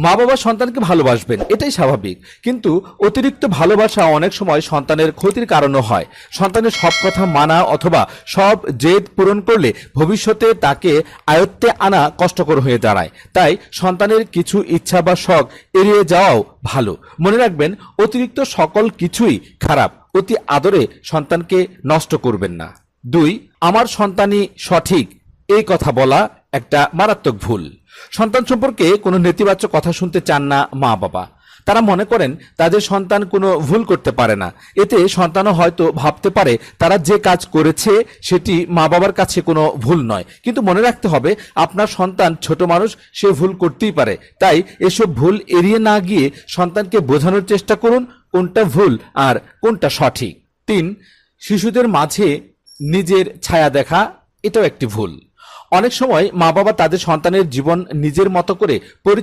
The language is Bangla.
মা বাবা সন্তানকে ভালোবাসবেন, এটাই স্বাভাবিক। কিন্তু অতিরিক্ত ভালোবাসা অনেক সময় সন্তানের ক্ষতির কারণও হয়। সন্তানের সব কথা মানা অথবা সব জেদ পূরণ করলে ভবিষ্যতে তাকে আয়ত্তে আনা কষ্টকর হয়ে দাঁড়ায়। তাই সন্তানের কিছু ইচ্ছা বা শখ এড়িয়ে যাওয়াও ভালো। মনে রাখবেন, অতিরিক্ত সকল কিছুই খারাপ। অতি আদরে সন্তানকে নষ্ট করবেন না। 2, আমার সন্তানই সঠিক, এই কথা বলা একটা মারাত্মক ভুল। সন্তান সম্পর্কে কোনো নেতিবাচক কথা শুনতে চান না মা বাবা। তারা মনে করেন তাদের সন্তান কোনো ভুল করতে পারে না। এতে সন্তানও হয়তো ভাবতে পারে তারা যে কাজ করেছে সেটি মা বাবার কাছে কোনো ভুল নয়। কিন্তু মনে রাখতে হবে, আপনার সন্তান ছোট মানুষ, সে ভুল করতেই পারে। তাই এসব ভুল এড়িয়ে না গিয়ে সন্তানকে বোঝানোর চেষ্টা করুন কোনটা ভুল আর কোনটা সঠিক। 3, শিশুদের মাঝে নিজের ছায়া দেখা, এটাও একটি ভুল। অনেক সময় মা বাবা তাদের সন্তানের জীবন নিজের মতো করে